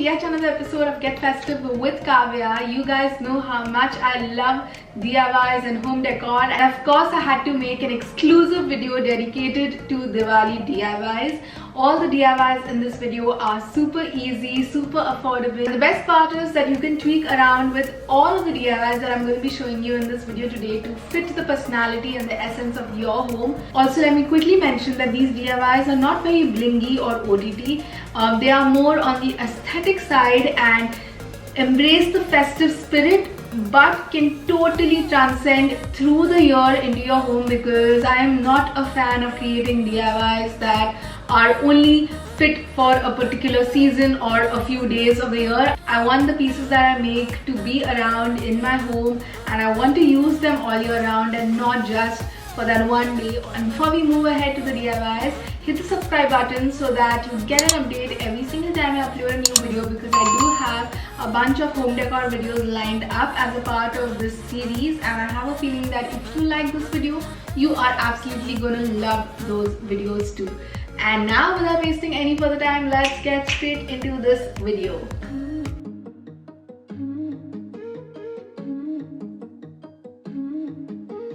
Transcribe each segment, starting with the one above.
yet another episode of Get Festive with Kavya. You guys know how much I love DIYs and home decor, and of course I had to make an exclusive video dedicated to Diwali DIYs. All the DIYs in this video are super easy, super affordable. And the best part is that you can tweak around with all of the DIYs that I'm going to be showing you in this video today to fit the personality and the essence of your home. Also, let me quickly mention that these DIYs are not very blingy or OTT. They are more on the aesthetic side and embrace the festive spirit, but can totally transcend through the year into your home, because I am not a fan of creating DIYs that are only fit for a particular season or a few days of the year. I want the pieces that I make to be around in my home, and I want to use them all year round and not just for that one day. And before we move ahead to the DIYs, hit the subscribe button so that you get an update every single time I upload a new video, because I do have a bunch of home decor videos lined up as a part of this series, and I have a feeling that if you like this video, you are absolutely gonna love those videos too. And now, without wasting any further time, let's get straight into this video.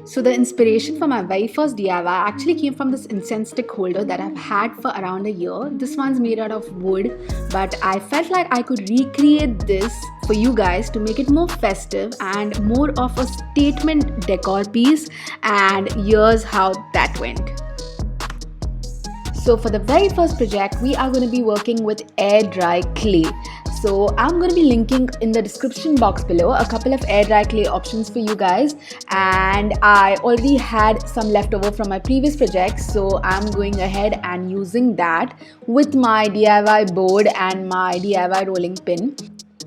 So the inspiration for my very first DIY actually came from this incense stick holder that I've had for around a year. This one's made out of wood, but I felt like I could recreate this for you guys to make it more festive and more of a statement decor piece, and here's how that went. So for the very first project, we are going to be working with air dry clay. So I'm going to be linking in the description box below a couple of air dry clay options for you guys, and I already had some leftover from my previous project, so I'm going ahead and using that with my DIY board and my DIY rolling pin.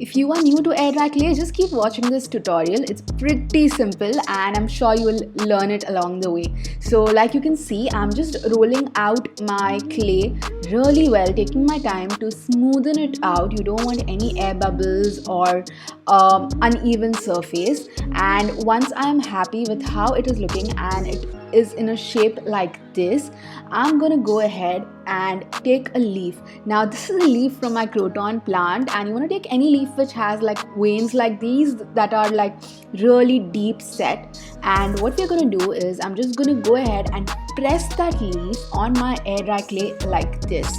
If you are new to air dry clay, just keep watching this tutorial. It's pretty simple and I'm sure you will learn it along the way. So like you can see, I'm just rolling out my clay really well, taking my time to smoothen it out. You don't want any air bubbles or uneven surface. And once I'm happy with how it is looking and it is in a shape like this, I'm gonna go ahead and take a leaf. Now this is a leaf from my croton plant, and you want to take any leaf which has like veins like these that are like really deep set. And what we're gonna do is I'm just gonna go ahead and press that leaf on my air dry clay like this,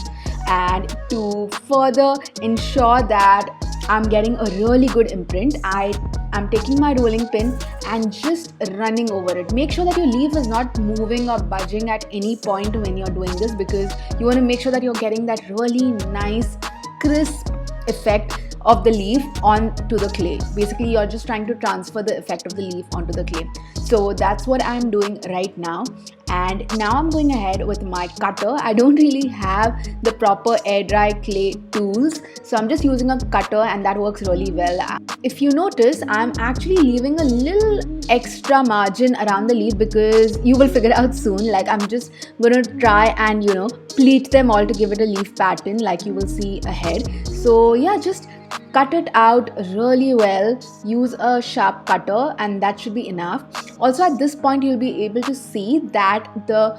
and to further ensure that I'm getting a really good imprint, I'm taking my rolling pin and just running over it. Make sure that your leaf is not moving or budging at any point when you're doing this, because you want to make sure that you're getting that really nice crisp effect of the leaf onto the clay. Basically, you're just trying to transfer the effect of the leaf onto the clay. So that's what I'm doing right now. And now I'm going ahead with my cutter. I don't really have the proper air dry clay tools, so I'm just using a cutter, and that works really well. If you notice, I'm actually leaving a little extra margin around the leaf, because you will figure out soon. Like, I'm just gonna try and pleat them all to give it a leaf pattern like you will see ahead. So yeah, just cut it out really well. Use a sharp cutter and that should be enough. Also, at this point you'll be able to see that the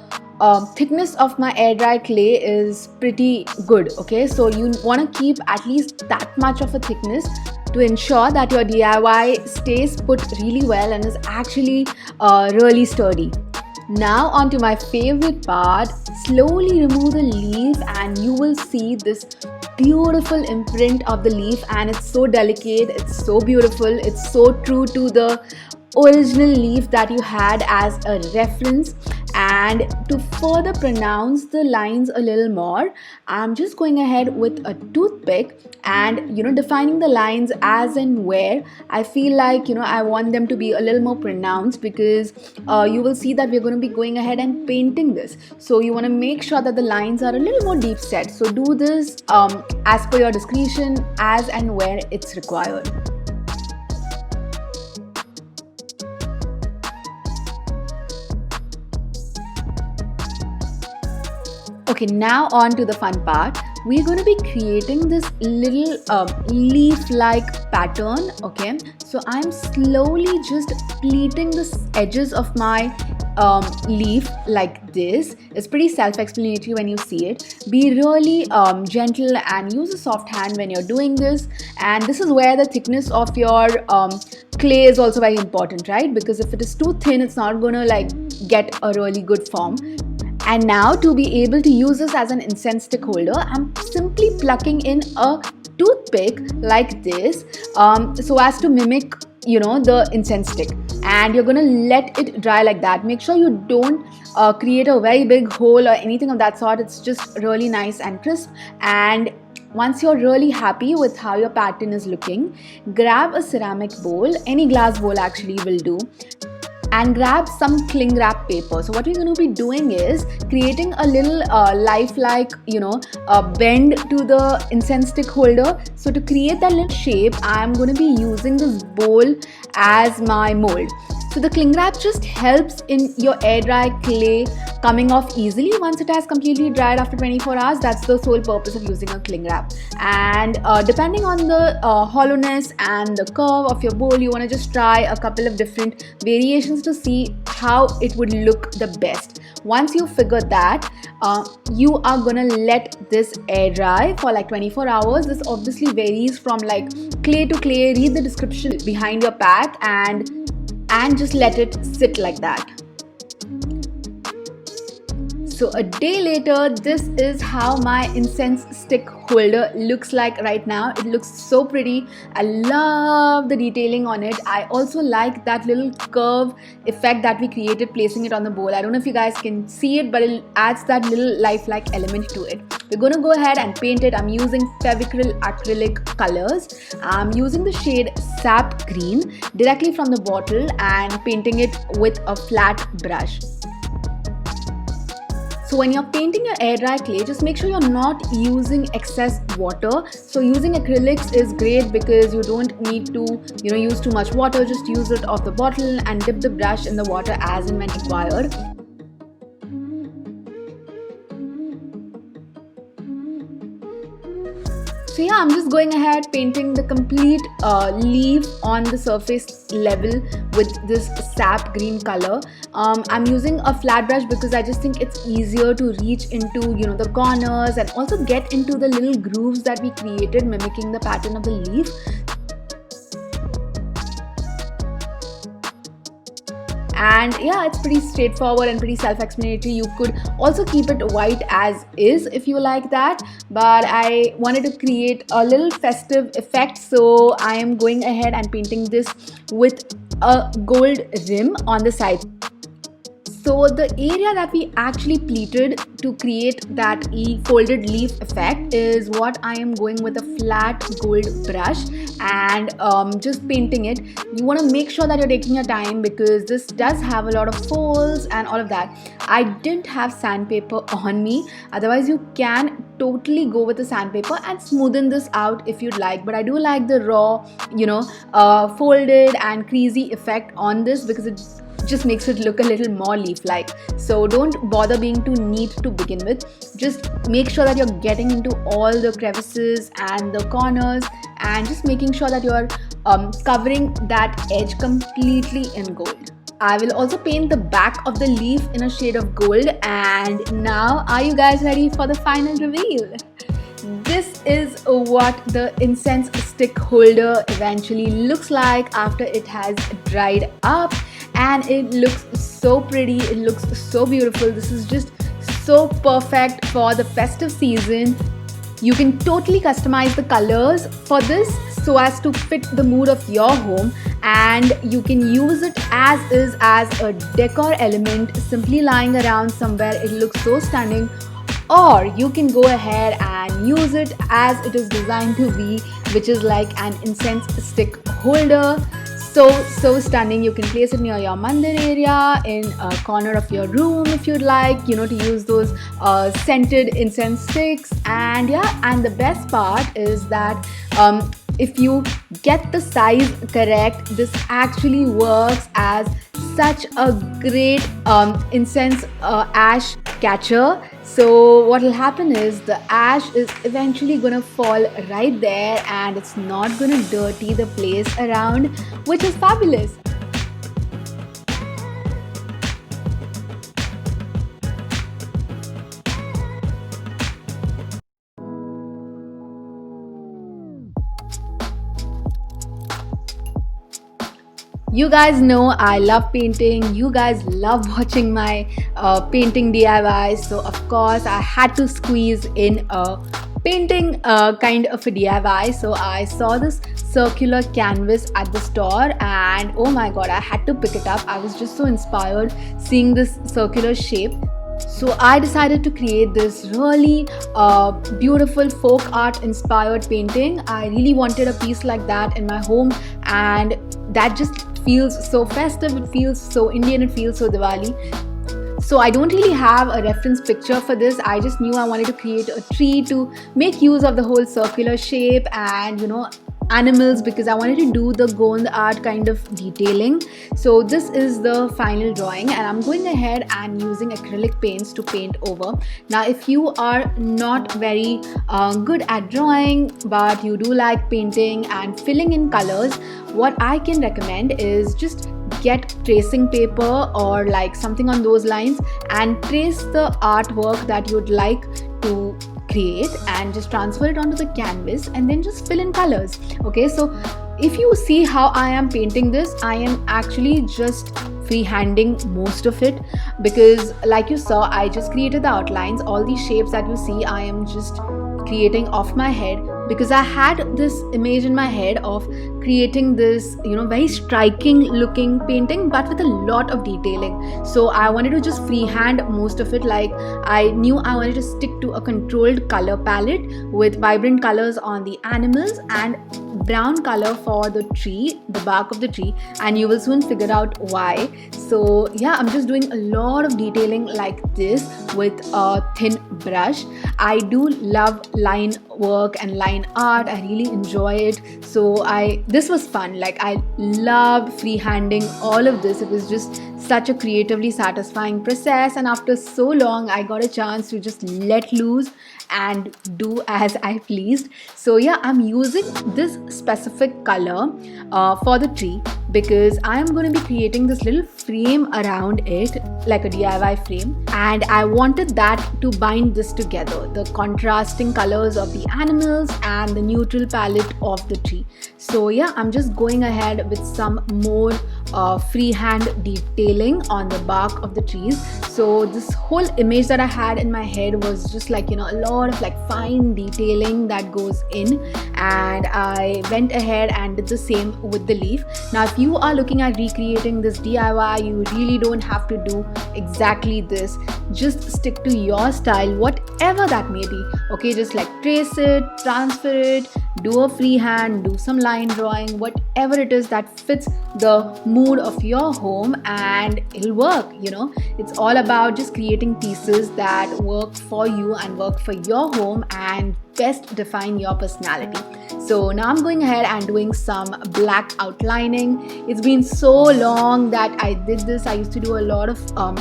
thickness of my air dry clay is pretty good. Okay, so you want to keep at least that much of a thickness to ensure that your DIY stays put really well and is actually really sturdy. Now onto my favorite part. Slowly remove the leaf and you will see this beautiful imprint of the leaf, and it's so delicate, it's so beautiful, it's so true to the original leaf that you had as a reference. And to further pronounce the lines a little more, I'm just going ahead with a toothpick and defining the lines as and where I feel like I want them to be a little more pronounced, because you will see that we're going to be going ahead and painting this. So you want to make sure that the lines are a little more deep set. So do this as per your discretion, as and where it's required. Okay, now on to the fun part. We're going to be creating this little leaf-like pattern. Okay, so I'm slowly just pleating the edges of my leaf like this. It's pretty self-explanatory when you see it. Be really gentle and use a soft hand when you're doing this. And this is where the thickness of your clay is also very important, right? Because if it is too thin, it's not going to like get a really good form. And now to be able to use this as an incense stick holder, I'm simply plucking in a toothpick like this so as to mimic, you know, the incense stick. And you're gonna let it dry like that. Make sure you don't create a very big hole or anything of that sort. It's just really nice and crisp. And once you're really happy with how your pattern is looking, grab a ceramic bowl, any glass bowl actually will do, and grab some cling wrap paper. So what we're going to be doing is creating a little lifelike, you know, bend to the incense stick holder. So to create that little shape, I'm going to be using this bowl as my mold. So the cling wrap just helps in your air dry clay coming off easily once it has completely dried after 24 hours. That's the sole purpose of using a cling wrap. And depending on the hollowness and the curve of your bowl, you want to just try a couple of different variations to see how it would look the best. Once you figure that, you are gonna let this air dry for like 24 hours. This obviously varies from like clay to clay. Read the description behind your pack and just let it sit like that. So a day later, this is how my incense stick holder looks like right now. It looks so pretty. I love the detailing on it. I also like that little curve effect that we created placing it on the bowl. I don't know if you guys can see it, but it adds that little lifelike element to it. We're going to go ahead and paint it. I'm using Fevicryl acrylic colors. I'm using the shade Sap Green directly from the bottle and painting it with a flat brush. So when you're painting your air dry clay, just make sure you're not using excess water. So using acrylics is great because you don't need to, you know, use too much water. Just use it off the bottle and dip the brush in the water as and when required. So yeah, I'm just going ahead painting the complete leaf on the surface level with this sap green color. I'm using a flat brush because I just think it's easier to reach into, you know, the corners and also get into the little grooves that we created mimicking the pattern of the leaf. And yeah, it's pretty straightforward and pretty self-explanatory. You could also keep it white as is if you like that, but I wanted to create a little festive effect, so I am going ahead and painting this with a gold rim on the side. So the area that we actually pleated to create that folded leaf effect is what I am going with a flat gold brush and just painting it. You want to make sure that you're taking your time because this does have a lot of folds and all of that. I didn't have sandpaper on me, otherwise you can totally go with the sandpaper and smoothen this out if you'd like, but I do like the raw, you know, folded and creasy effect on this because it just makes it look a little more leaf-like. So don't bother being too neat to begin with. Just make sure that you're getting into all the crevices and the corners and just making sure that you're covering that edge completely in gold. I will also paint the back of the leaf in a shade of gold. And now, are you guys ready for the final reveal? This is what the incense stick holder eventually looks like after it has dried up, and it looks so pretty, it looks so beautiful. This is just so perfect for the festive season. You can totally customize the colors for this so as to fit the mood of your home, and you can use it as is as a decor element simply lying around somewhere. It looks so stunning. Or you can go ahead and use it as it is designed to be, which is like an incense stick holder. So stunning. You can place it near your mandir area, in a corner of your room if you'd like, you know, to use those scented incense sticks. And yeah, and the best part is that if you get the size correct, this actually works as such a great incense ash catcher. So what will happen is the ash is eventually gonna fall right there and it's not gonna dirty the place around, which is fabulous. You guys know I love painting. You guys love watching my painting DIYs. So, of course, I had to squeeze in a painting kind of a DIY. So, I saw this circular canvas at the store, and oh my god, I had to pick it up. I was just so inspired seeing this circular shape. So I decided to create this really beautiful folk art inspired painting. I really wanted a piece like that in my home, and that just feels so festive, it feels so Indian, it feels so Diwali. So I don't really have a reference picture for this. I just knew I wanted to create a tree to make use of the whole circular shape and animals, because I wanted to do the Gond art kind of detailing. So this is the final drawing, and I'm going ahead and using acrylic paints to paint over. Now if you are not very good at drawing but you do like painting and filling in colors, what I can recommend is just get tracing paper or like something on those lines and trace the artwork that you'd like to create and just transfer it onto the canvas and then just fill in colors. Okay, so if you see how I am painting this, I am actually just freehanding most of it, because like you saw, I just created the outlines. All these shapes that you see, I am just creating off my head, because I had this image in my head of creating this very striking looking painting but with a lot of detailing. So I wanted to just freehand most of it. Like, I knew I wanted to stick to a controlled color palette with vibrant colors on the animals and brown color for the tree, the bark of the tree, and you will soon figure out why. So yeah, I'm just doing a lot of detailing like this with a thin brush. I do love line work and line art. I really enjoy it. So this was fun. Like, I loved freehanding all of this. It was just such a creatively satisfying process, and after so long I got a chance to just let loose and do as I pleased. So yeah, I'm using this specific color for the tree because I am going to be creating this little frame around it, like a DIY frame, and I wanted that to bind this together, the contrasting colors of the animals and the neutral palette of the tree. So yeah, I'm just going ahead with some more freehand detailing on the bark of the trees. So this whole image that I had in my head was just like a lot of like fine detailing that goes in, and I went ahead and did the same with the leaf. Now if you are looking at recreating this DIY, you really don't have to do exactly this. Just stick to your style, whatever that may be. Okay, just like trace it, transfer it, do a freehand, do some line drawing, whatever it is that fits the mood of your home, and it'll work. It's all about just creating pieces that work for you and work for your home and best define your personality. So now I'm going ahead and doing some black outlining. It's been so long that I did this. I used to do a lot of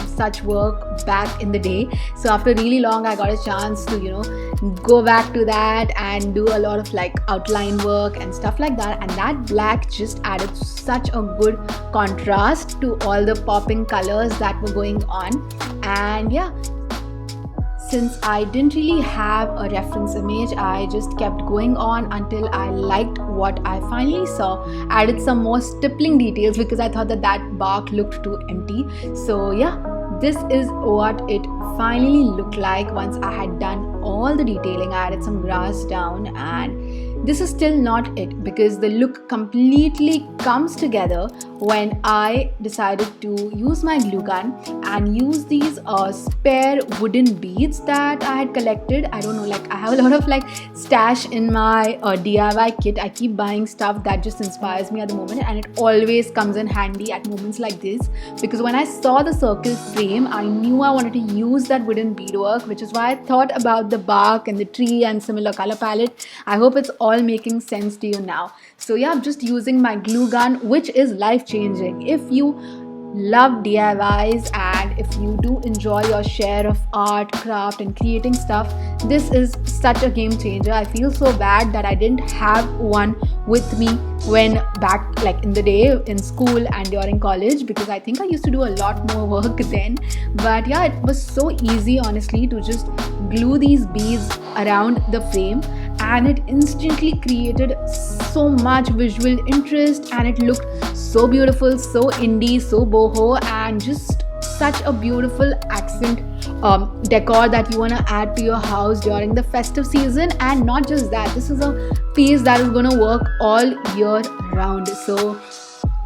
such work back in the day. So after really long, I got a chance to go back to that and do a lot of like outline work and stuff like that. And that black just added such a good contrast to all the popping colors that were going on. And yeah, since I didn't really have a reference image, I just kept going on until I liked what I finally saw. Added some more stippling details because I thought that bark looked too empty. So yeah, this is what it finally looked like once I had done all the detailing. I added some grass down, and this is still not it, because the look completely comes together when I decided to use my glue gun and use these spare wooden beads that I had collected. I don't know, like I have a lot of like stash in my DIY kit. I keep buying stuff that just inspires me at the moment, and it always comes in handy at moments like this, because when I saw the circle frame, I knew I wanted to use that wooden beadwork, which is why I thought about the bark and the tree and similar color palette. I hope it's all making sense to you now. So yeah, I'm just using my glue gun, which is life changing. If you love DIYs and if you do enjoy your share of art, craft and creating stuff, this is such a game changer. I feel so bad that I didn't have one with me when back like in the day in school and during college, because I think I used to do a lot more work then. But yeah, it was so easy honestly to just glue these beads around the frame, and it instantly created so much visual interest and it looked so beautiful, so indie, so boho, and just such a beautiful accent decor that you want to add to your house during the festive season. And not just that, this is a piece that is going to work all year round. So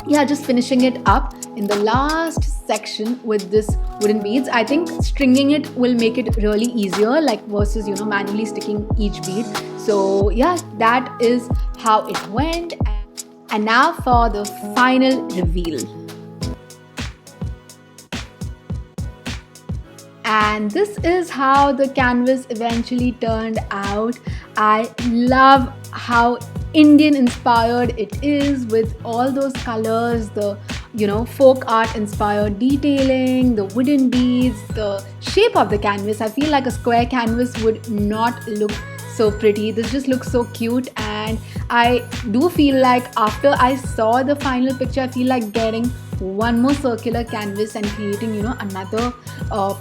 yeah, just finishing it up in the last section with this wooden beads. I think stringing it will make it really easier, like versus manually sticking each bead. So yeah, that is how it went. And now for the final reveal. And this is how the canvas eventually turned out. I love how Indian inspired it is, with all those colors, the folk art inspired detailing, the wooden beads, the shape of the canvas. I feel like a square canvas would not look so pretty. This just looks so cute, and I do feel like after I saw the final picture, I feel like getting one more circular canvas and creating another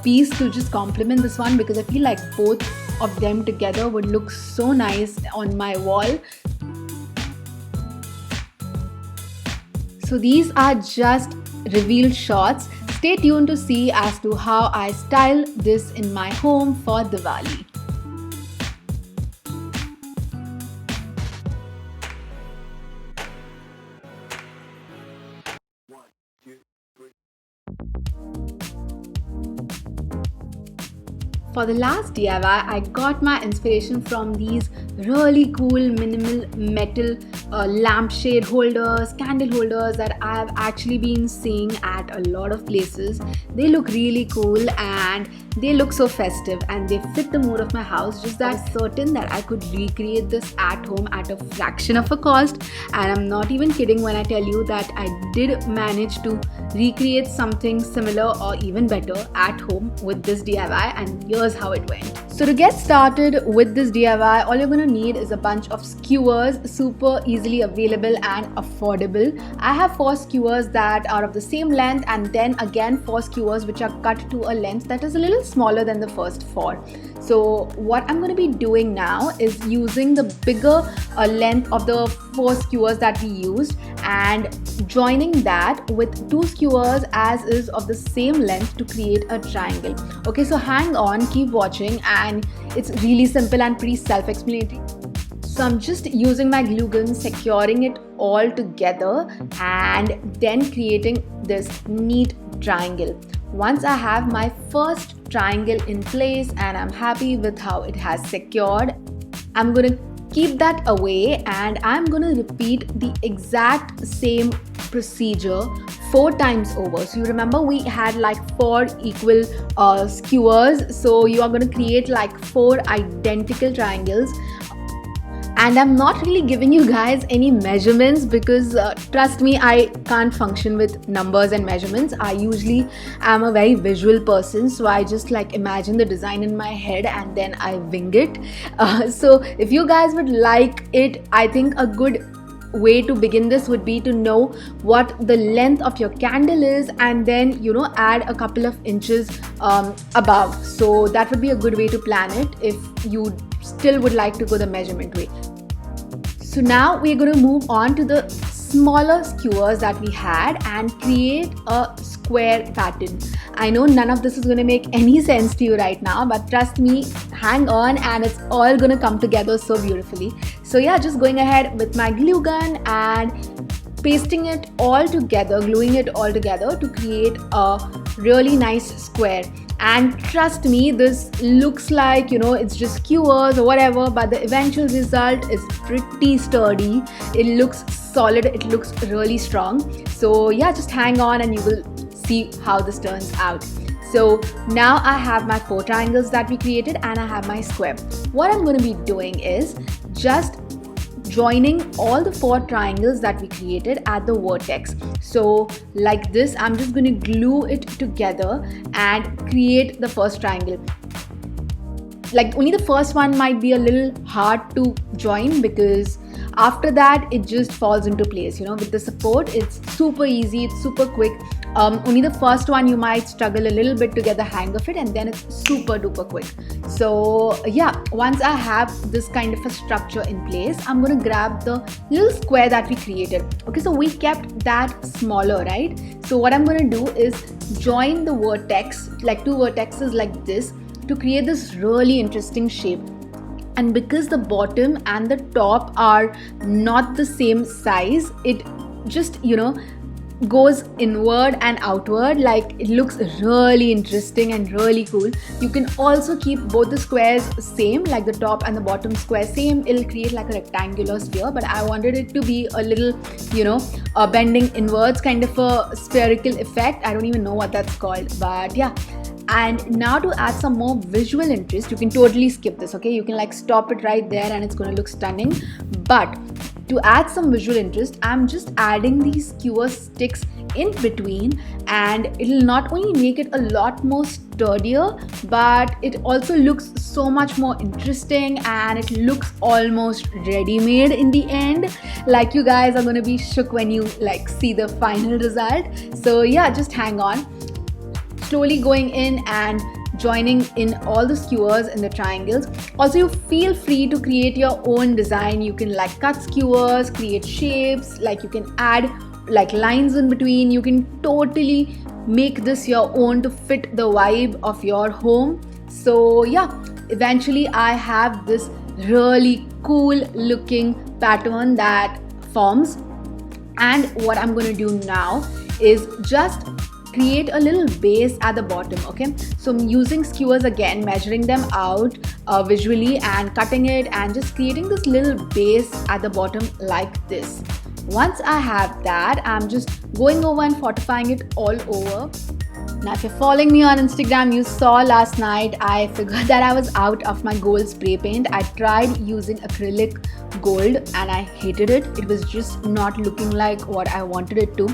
piece to just complement this one, because I feel like both of them together would look so nice on my wall. So these are just reveal shots. Stay tuned to see as to how I style this in my home for Diwali. For the last DIY, I got my inspiration from these really cool minimal metal lampshade holders, candle holders that I've actually been seeing at a lot of places. They look really cool and they look so festive, and they fit the mood of my house. Just that certain that I could recreate this at home at a fraction of a cost. And I'm not even kidding when I tell you that I did manage to recreate something similar or even better at home with this DIY, and here's how it went. So to get started with this DIY, all you're going to need is a bunch of skewers, super easily available and affordable. I have 4 skewers that are of the same length, and then again 4 skewers which are cut to a length that is a little smaller than the first 4. So what I'm going to be doing now is using the bigger length of the 4 skewers that we used and joining that with 2 skewers as is of the same length to create a triangle. Okay, so hang on, keep watching, and it's really simple and pretty self-explanatory. So I'm just using my glue gun, securing it all together and then creating this neat triangle. Once I have my first triangle in place and I'm happy with how it has secured, I'm going to keep that away and I'm going to repeat the exact same procedure 4 times over. So you remember we had like 4 equal skewers, so you are going to create like 4 identical triangles. And I'm not really giving you guys any measurements because trust me, I can't function with numbers and measurements. I usually am a very visual person, so I just like imagine the design in my head and then I wing it. So if you guys would like it, I think a good way to begin this would be to know what the length of your candle is and then add a couple of inches above. So that would be a good way to plan it if you still would like to go the measurement way. So now we're going to move on to the smaller skewers that we had and create a square pattern. I know none of this is going to make any sense to you right now, but trust me, hang on and it's all going to come together so beautifully. So yeah, just going ahead with my glue gun and pasting it all together, gluing it all together to create a really nice square. And trust me, this looks like it's just skewers or whatever, but the eventual result is pretty sturdy. It looks solid, it looks really strong. So yeah, just hang on and you will see how this turns out. So now I have my 4 triangles that we created and I have my square. What I'm going to be doing is just joining all the 4 triangles that we created at the vertex. So like this, I'm just going to glue it together and create the first triangle. Like only the first one might be a little hard to join because after that it just falls into place. With the support it's super easy, it's super quick. Only the first one you might struggle a little bit to get the hang of it, and then it's super duper quick. So yeah, once I have this kind of a structure in place, I'm gonna grab the little square that we created. Okay, so we kept that smaller, right? So what I'm gonna do is join the vertex, like two vertexes like this, to create this really interesting shape. And because the bottom and the top are not the same size, it just, you know, goes inward and outward. Like, it looks really interesting and really cool. You can also keep both the squares same, like the top and the bottom square same. It'll create like a rectangular sphere, but I wanted it to be a little, you know, bending inwards, kind of a spherical effect. I don't even know what that's called, but yeah. And now to add some more visual interest, you can totally skip this, okay? You can like stop it right there and it's going to look stunning. But to add some visual interest, I'm just adding these skewer sticks in between, and it'll not only make it a lot more sturdier, but it also looks so much more interesting, and it looks almost ready-made in the end. Like, you guys are going to be shook when you like see the final result. So yeah, just hang on. Slowly going in and joining in all the skewers in the triangles. Also, you feel free to create your own design. You can like cut skewers, create shapes, like you can add like lines in between. You can totally make this your own to fit the vibe of your home. So yeah, eventually I have this really cool looking pattern that forms. And what I'm going to do now is just create a little base at the bottom. Okay, so I'm using skewers again, measuring them out visually and cutting it and just creating this little base at the bottom like this. Once I have that, I'm just going over and fortifying it all over. Now, if you're following me on Instagram, you saw last night I figured that I was out of my gold spray paint. I tried using acrylic gold and I hated it. It was just not looking like what I wanted it to.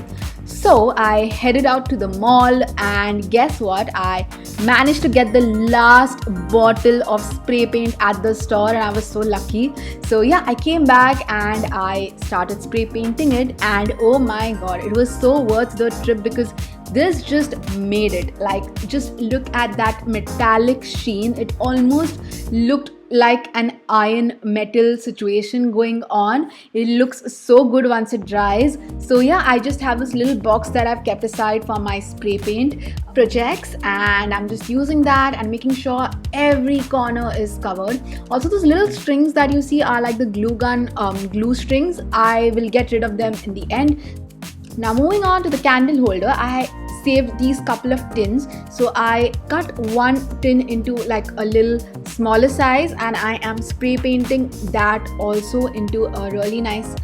So I headed out to the mall, and guess what? I managed to get the last bottle of spray paint at the store, and I was so lucky. So yeah, I came back and I started spray painting it, and oh my god, it was so worth the trip because this just made it. Like, just look at that metallic sheen. It almost looked like an iron metal situation going on. It looks so good once it dries. So yeah, I just have this little box that I've kept aside for my spray paint projects, and I'm just using that and making sure every corner is covered. Also, those little strings that you see are like the glue gun glue strings. I will get rid of them in the end. Now, moving on to the candle holder, I saved these couple of tins. So I cut one tin into like a little smaller size, and I am spray painting that also into a really nice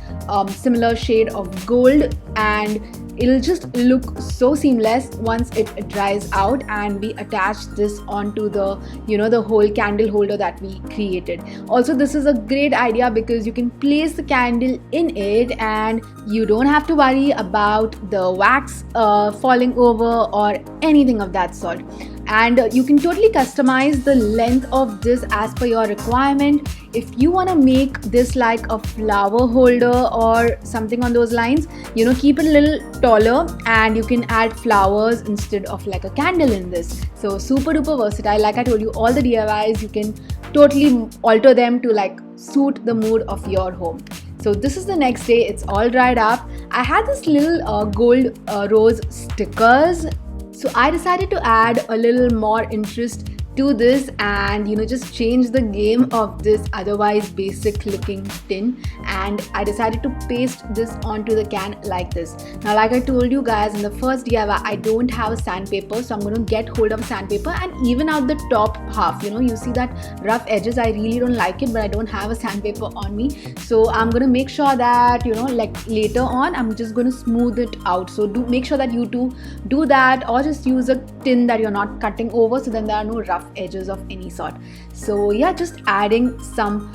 similar shade of gold, and it'll just look so seamless once it dries out and we attach this onto the, you know, the whole candle holder that we created. Also, this is a great idea because you can place the candle in it and you don't have to worry about the wax falling over or anything of that sort. And you can totally customize the length of this as per your requirement. If you want to make this like a flower holder or something on those lines, you know, keep it a little taller and you can add flowers instead of like a candle in this. So super duper versatile. Like I told you, all the DIYs, you can totally alter them to like suit the mood of your home. So this is the next day. It's all dried up. I had this little gold rose stickers. So I decided to add a little more interest to this and, you know, just change the game of this otherwise basic looking tin, and I decided to paste this onto the can like this. Now, like I told you guys in the first DIY, I don't have a sandpaper, so I'm going to get hold of a sandpaper and even out the top half. You know, you see that rough edges, I really don't like it, but I don't have a sandpaper on me, so I'm going to make sure that, you know, like later on I'm just going to smooth it out. So make sure that you do that, or just use a tin that you're not cutting over, so then there are no rough edges of any sort. So yeah, just adding some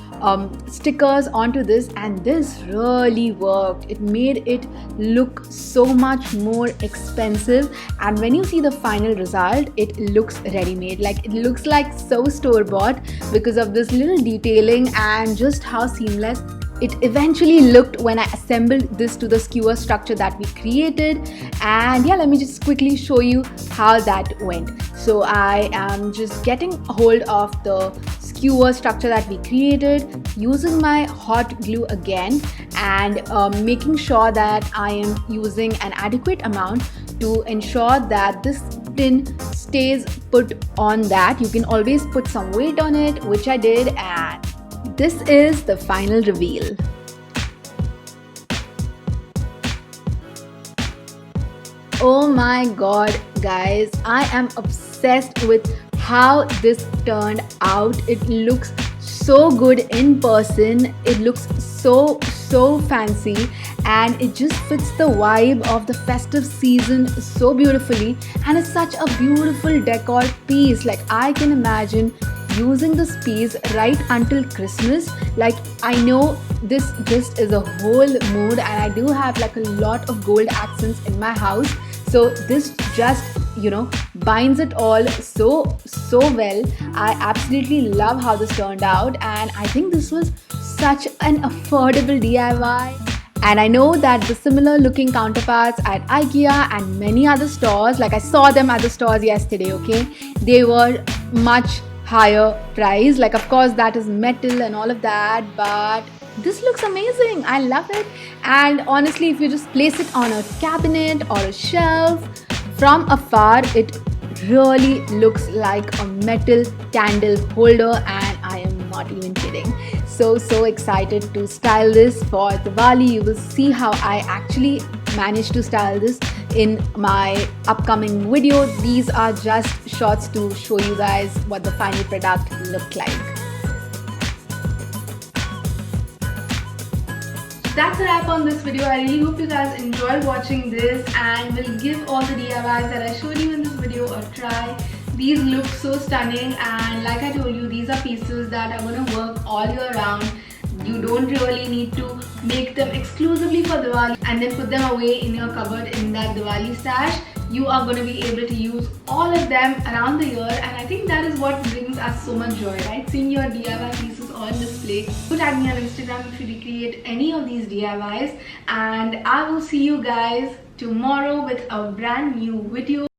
stickers onto this, and this really worked. It made it look so much more expensive, and when you see the final result, it looks ready-made. Like, it looks like so store-bought because of this little detailing and just how seamless it eventually looked when I assembled this to the skewer structure that we created. And yeah, let me just quickly show you how that went. So I am just getting hold of the skewer structure that we created, using my hot glue again, and making sure that I am using an adequate amount to ensure that this tin stays put on that. You can always put some weight on it, which I did, and this is the final reveal. Oh my god, guys, I am obsessed with how this turned out. It looks so good in person. It looks so fancy, and it just fits the vibe of the festive season so beautifully, and it's such a beautiful decor piece. Like, I can imagine using this piece right until Christmas. Like, I know this just is a whole mood, and I do have like a lot of gold accents in my house, so this just, you know, binds it all so well. I absolutely love how this turned out, and I think this was such an affordable DIY. And I know that the similar looking counterparts at IKEA and many other stores, like I saw them at the stores yesterday, okay, they were much higher price. Like, of course, that is metal and all of that, but this looks amazing. I love it. And honestly, if you just place it on a cabinet or a shelf from afar, it really looks like a metal candle holder, and I am not even kidding. So excited to style this for Diwali. You will see how I actually managed to style this in my upcoming video. These are just shots to show you guys what the final product looked like. That's a wrap on this video. I really hope you guys enjoyed watching this and will give all the DIYs that I showed you in this video a try. These look so stunning, and like I told you, these are pieces that are going to work all year round. You don't really need to make them exclusively for Diwali and then put them away in your cupboard in that Diwali stash. You are going to be able to use all of them around the year, and I think that is what brings us so much joy, right? Seeing your DIY pieces on display. Do tag me on Instagram if you recreate any of these DIYs, and I will see you guys tomorrow with a brand new video.